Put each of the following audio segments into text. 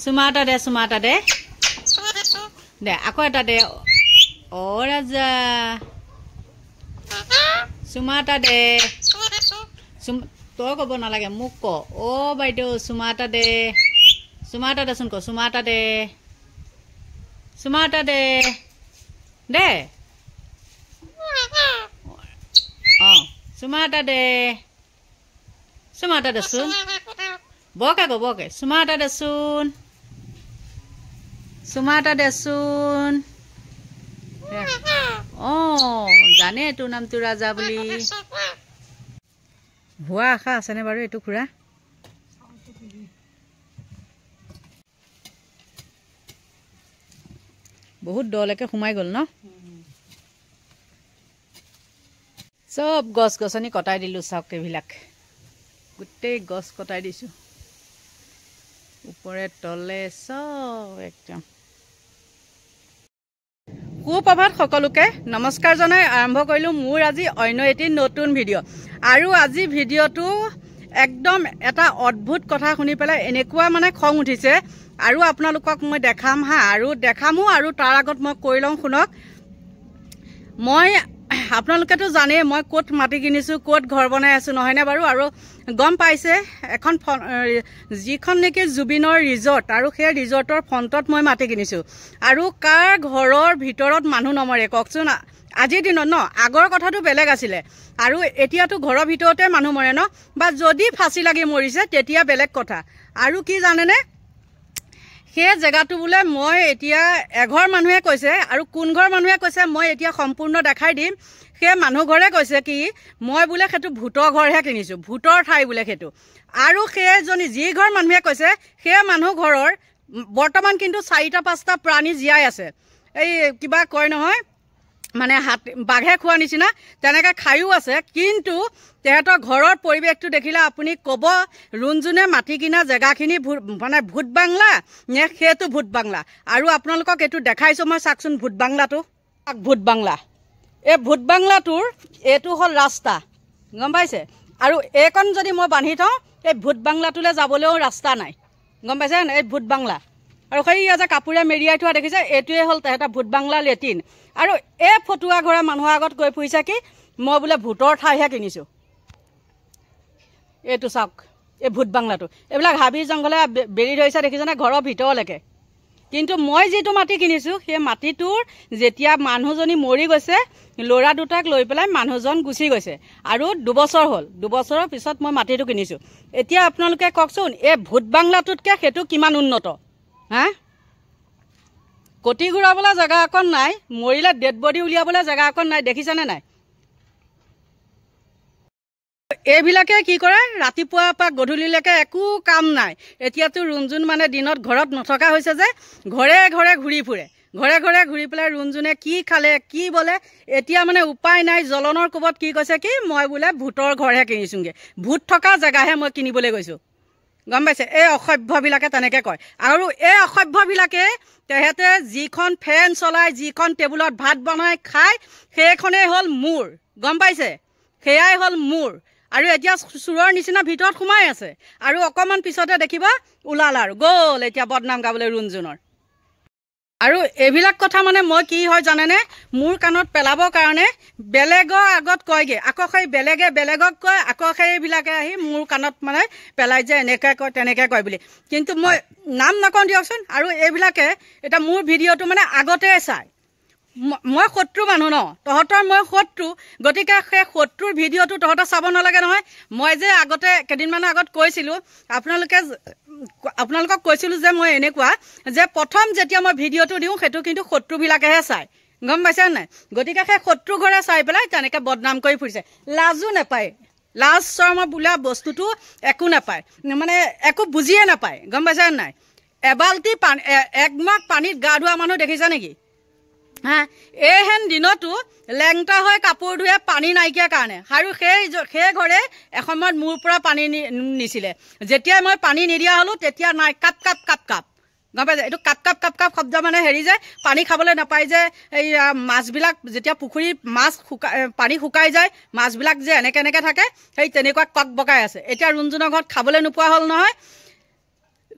চুমা এটা দে দে আকৌ এটা দে অ ৰাজা চুমা এটা দে তই ক'ব নালাগে মোক ক অ বাইদেউ চুমা এটা দেচোন ক চুমা এটা দে দে অ চুমা এটা দেচোন বকে চুমা এটা দেচোন অ জানে তোৰ নামটো ৰাজা বুলি হোৱা আশা আছেনে বাৰু এইটো খুৰা বহুত দলৈকে সোমাই গ'ল ন চব গছ গছনি কটাই দিলোঁ চাওক এইবিলাক গোটেই গছ কটাই দিছোঁ ওপৰে তলে চব একদম সুপ্ৰভাত সকলোকে নমস্কাৰ জনাই আৰম্ভ কৰিলোঁ মোৰ আজি অন্য এটি নতুন ভিডিঅ' আৰু আজি ভিডিঅ'টো একদম এটা অদ্ভুত কথা শুনি পেলাই এনেকুৱা মানে খং উঠিছে আৰু আপোনালোকক মই দেখাম আৰু তাৰ আগত মই কৈ লওঁ শুনক মই আপোনালোকেতো জানেই মই ক'ত মাটি কিনিছোঁ ক'ত ঘৰ বনাই আছোঁ নহয়নে বাৰু আৰু গম পাইছে এখন যিখন নেকি জুবিনৰ ৰিজৰ্ট আৰু সেই ৰিজৰ্টৰ ফ্ৰণ্টত মই মাটি কিনিছোঁ আৰু কাৰ ঘৰৰ ভিতৰত মানুহ নমৰে কওকচোন আজিৰ দিনত ন আগৰ কথাটো বেলেগ আছিলে আৰু এতিয়াতো ঘৰৰ ভিতৰতে মানুহ মৰে ন বা যদি ফাঁচি লাগি মৰিছে তেতিয়া বেলেগ কথা আৰু কি জানেনে সেই জেগাটো বোলে মই এতিয়া এঘৰ মানুহে কৈছে আৰু কোন ঘৰ মানুহে কৈছে মই এতিয়া সম্পূৰ্ণ দেখাই দিম সেই মানুহ ঘৰে কৈছে কি মই বোলে সেইটো ভূতৰ ঘৰহে কিনিছোঁ ভূতৰ ঠাই বোলে সেইটো আৰু সেইজনী যি ঘৰ মানুহে কৈছে সেই মানুহ ঘৰৰ বৰ্তমান কিন্তু 4-5টা প্ৰাণী জীয়াই আছে এই কিবা কয় নহয় মানে বাঘে খোৱা নিচিনা তেনেকৈ খায়ো আছে কিন্তু তেহেঁতৰ ঘৰৰ পৰিৱেশটো দেখিলে আপুনি ক'ব ৰুণজুনে মাটি কিনা জেগাখিনি মানে ভূত বাংলা নে সেইটো ভূত বাংলা আৰু আপোনালোকক এইটো দেখাইছোঁ মই চাওকচোন ভূত বাংলা এই ভূত বাংলাটোৰ এইটো হ'ল ৰাস্তা গম পাইছে আৰু এইকণ যদি মই বান্ধি থওঁ এই ভূত বাংলাটোলৈ যাবলৈও ৰাস্তা নাই গম পাইছে এই ভূত বাংলা আৰু সেইয়া যে কাপোৰে মেৰিয়াই থোৱা দেখিছে এইটোৱে হ'ল তেহেঁতৰ ভূত বাংলা লেট্ৰিন আৰু এই ফটুৱা ঘৰে মানুহৰ আগত কৈ ফুৰিছে কি মই বোলে ভূতৰ ঠাইহে কিনিছোঁ এইটো চাওক এই ভূত বাংলাটো এইবিলাক হাবি জংঘলে বেৰি ধৰিছে দেখিছেনে ঘৰৰ ভিতৰলৈকে কিন্তু মই যিটো মাটি কিনিছোঁ সেই মাটিটোৰ যেতিয়া মানুহজনী মৰি গৈছে ল'ৰা দুটাক লৈ পেলাই মানুহজন গুচি গৈছে আৰু 2 বছৰ হ'ল 2 বছৰৰ পিছত মই মাটিটো কিনিছোঁ এতিয়া আপোনালোকে কওকচোন এই ভূত বাংলাটোতকৈ সেইটো কিমান উন্নত হা কটি ঘূৰাবলৈ জেগা অকণ নাই মৰিলে ডেড বডি উলিয়াবলৈ জেগা অকণ নাই দেখিছেনে নাই এইবিলাকে কি কৰে ৰাতিপুৱাৰ পৰা গধূলিলৈকে একো কাম নাই এতিয়াতো ৰুণজুন মানে দিনত ঘৰত নথকা হৈছে যে ঘৰে ঘূৰি পেলাই ৰুণজুনে কি খালে কি বোলে এতিয়া মানে উপায় নাই জ্বলনৰ কোবত কি কৈছে কি মই বোলে ভূতৰ ঘৰহে কিনিছোঁগৈ ভূত থকা জেগাহে মই কিনিবলৈ গৈছোঁ গম পাইছে এই অসভ্যবিলাকে তেনেকৈ কয় আৰু এই অসভ্যবিলাকে তেহেঁতে যিখন ফেন চলায় যিখন টেবুলত ভাত বনাই খায় সেইখনেই হ'ল মোৰ গম পাইছে সেয়াই হ'ল মোৰ আৰু এতিয়া চোৰৰ নিচিনা ভিতৰত সোমাই আছে আৰু অকণমান পিছতে দেখিবা ওলাল আৰু গ'ল এতিয়া বদনাম গাবলৈ ৰুণজুনৰ আৰু এইবিলাক কথা মানে মই কি হয় জানেনে মোৰ কাণত পেলাবৰ কাৰণে বেলেগৰ আগত কয়গৈ আকৌ সেই বেলেগক কয় আকৌ সেইবিলাকে আহি মোৰ কাণত মানে পেলাই যে এনেকৈ কয় তেনেকৈ কয় বুলি কিন্তু মই নাম নকওঁ দিয়কচোন আৰু এইবিলাকে এতিয়া মোৰ ভিডিঅ'টো মানে আগতে চায় মই শত্ৰু মানুহ ন তহঁতৰ মই শত্ৰু গতিকে সেই শত্ৰুৰ ভিডিঅ'টো তহঁতৰ চাব নালাগে নহয় মই যে আগতে কেইদিনমানৰ আগত কৈছিলোঁ আপোনালোকক কৈছিলোঁ যে মই এনেকুৱা যে প্ৰথম যেতিয়া মই ভিডিঅ'টো দিওঁ সেইটো কিন্তু শত্ৰুবিলাকেহে চায় গম পাইছে নাই গতিকে সেই শত্ৰু ঘৰে চাই পেলাই তেনেকৈ বদনাম কৰি ফুৰিছে লাজো নাপায় লাজ শৰম বোলা বস্তুটো একো নাপায় মানে একো বুজিয়ে নাপায় গম পাইছে নাই এবাল্টি পানী 1 মগ পানীত গা ধোৱা মানুহ দেখিছে নেকি হা এইহেন দিনতো লেংটা হৈ কাপোৰ ধুৱে পানী নাইকিয়া কাৰণে আৰু সেই ঘৰে এসময়ত মোৰ পৰা পানী নিছিলে যেতিয়া মই পানী নিদিয়া হ'লোঁ তেতিয়া নাই কাপ গম পাইছে এইটো কাপ শব্দ মানে হেৰি যে পানী খাবলৈ নাপায় যে এই মাছবিলাক যেতিয়া পুখুৰীত মাছ পানী শুকাই যায় মাছবিলাক যে এনেকৈ থাকে সেই তেনেকুৱা কক বকাই আছে এতিয়া ৰুণজুনৰ ঘৰত খাবলৈ নোপোৱা হ'ল নহয়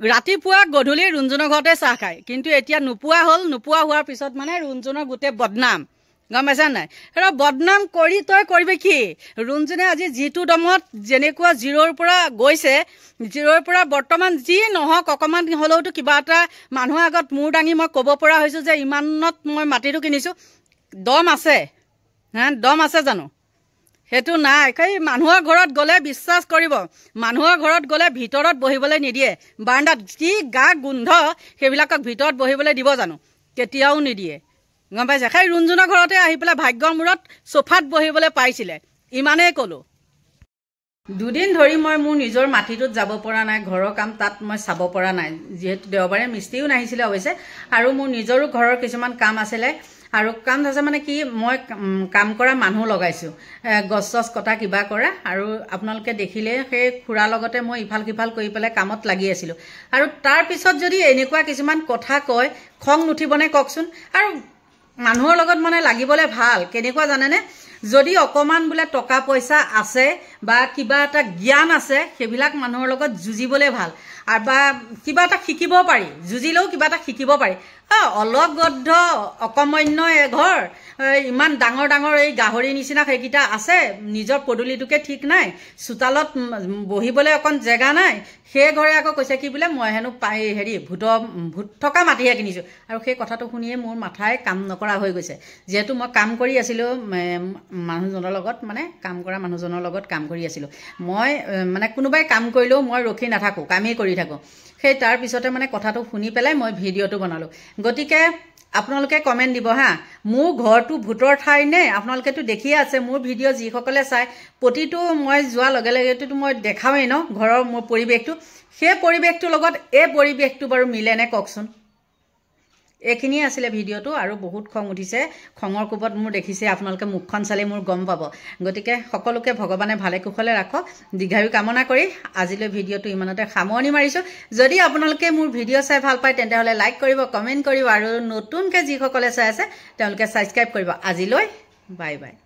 ৰাতিপুৱা গধূলি ৰুণজনৰ ঘৰতে চাহ খায় কিন্তু এতিয়া নোপোৱা হ'ল নোপোৱা হোৱাৰ পিছত মানে ৰুণজনৰ গোটেই বদনাম গম পাইছা নাই এটা বদনাম কৰি তই কৰিবি কি ৰুণজনে আজি যিটো দমত যেনেকুৱা জিৰ'ৰ পৰা গৈছে জিৰ'ৰ পৰা বৰ্তমান যি নহওক অকণমান হ'লেওতো কিবা এটা মানুহৰ আগত মূৰ দাঙি মই ক'ব পৰা হৈছোঁ যে ইমানত মই মাটিটো কিনিছোঁ দম আছে দম আছে জানো সেইটো নাই সেই মানুহৰ ঘৰত গ'লে বিশ্বাস কৰিব মানুহৰ ঘৰত গ'লে ভিতৰত বহিবলৈ নিদিয়ে বাৰাণ্ডাত কি গা গোন্ধ সেইবিলাকক ভিতৰত বহিবলৈ দিব জানো কেতিয়াও নিদিয়ে গম পাইছে সেই ৰুণজনৰ ঘৰতে আহি পেলাই ভাগ্যৰ মূৰত সোফাত বহিবলৈ পাইছিলে ইমানেই ক'লোঁ দুদিন ধৰি মই মোৰ নিজৰ মাটিটোত যাব পৰা নাই ঘৰৰ কাম তাত মই চাব পৰা নাই যিহেতু দেওবাৰে মিস্ত্ৰীও নাহিছিলে অৱশ্যে আৰু মোৰ নিজৰো ঘৰৰ কিছুমান কাম আছিলে আৰু কাম আছে মানে কি মই কাম কৰা মানুহ লগাইছোঁ গছ চছ কটা কিবা কৰা আৰু আপোনালোকে দেখিলে সেই খুৰাৰ লগতে মই ইফাল সিফাল কৰি পেলাই কামত লাগি আছিলোঁ আৰু তাৰপিছত যদি এনেকুৱা কিছুমান কথা কয় খং নুঠিবনে কওকচোন আৰু মানুহৰ লগত মানে লাগিবলৈ ভাল কেনেকুৱা জানেনে যদি অকমান বোলে টকা পইচা আছে বা কিবা এটা জ্ঞান আছে সেইবিলাক মানুহৰ লগত যুঁজিবলৈ ভাল আৰু বা কিবা এটা শিকিব পাৰি যুঁজিলেও কিবা এটা শিকিব পাৰি অলগদ্ধ অকমন্য এঘৰ ইমান ডাঙৰ ডাঙৰ এই গাহৰি নিচিনা সেইকেইটা আছে নিজৰ পদূলিটোকে ঠিক নাই চোতালত বহিবলৈ অকণ জেগা নাই সেই ঘৰে আকৌ কৈছে কি বোলে মই হেনো হেৰি ভূত থকা মাটিহে কিনিছোঁ আৰু সেই কথাটো শুনিয়ে মোৰ মাথাই কাম নকৰা হৈ গৈছে যিহেতু মই কাম কৰি আছিলোঁ মানুহজনৰ লগত মানে কাম কৰা মানুহজনৰ লগত কাম কৰি আছিলোঁ মই মানে কোনোবাই কাম কৰিলেও মই ৰখি নাথাকোঁ কামেই কৰি থাকোঁ সেই তাৰপিছতে মানে কথাটো শুনি পেলাই মই ভিডিঅ'টো বনালোঁ গতিকে আপোনালোকে কমেণ্ট দিব হা মোৰ ঘৰটো ভূতৰ ঠাই নে আপোনালোকেতো দেখিয়ে আছে মোৰ ভিডিঅ' যিসকলে চাই প্ৰতিটো মই যোৱাৰ লগে লগেতো মই দেখাওঁৱেই ন ঘৰৰ মোৰ পৰিৱেশটো সেই পৰিৱেশটোৰ লগত এই পৰিৱেশটো বাৰু মিলেনে কওকচোন এইখিনিয়ে আছিলে ভিডিঅ'টো আৰু বহুত খং উঠিছে খঙৰ কোবত মোৰ দেখিছে আপোনালোকে মুখখন চালে মোৰ গম পাব গতিকে সকলোকে ভগৱানে ভালে কুশলে ৰাখক দীৰ্ঘায়ু কামনা কৰি আজিলৈ ভিডিঅ'টো ইমানতে সামৰণি মাৰিছোঁ যদি আপোনালোকে মোৰ ভিডিঅ' চাই ভাল পায় তেন্তে হ'লে লাইক কৰিব কমেণ্ট কৰিব আৰু নতুনকৈ যিসকলে চাই আছে তেওঁলোকে ছাবস্ক্ৰাইব কৰিব আজিলৈ বাই বাই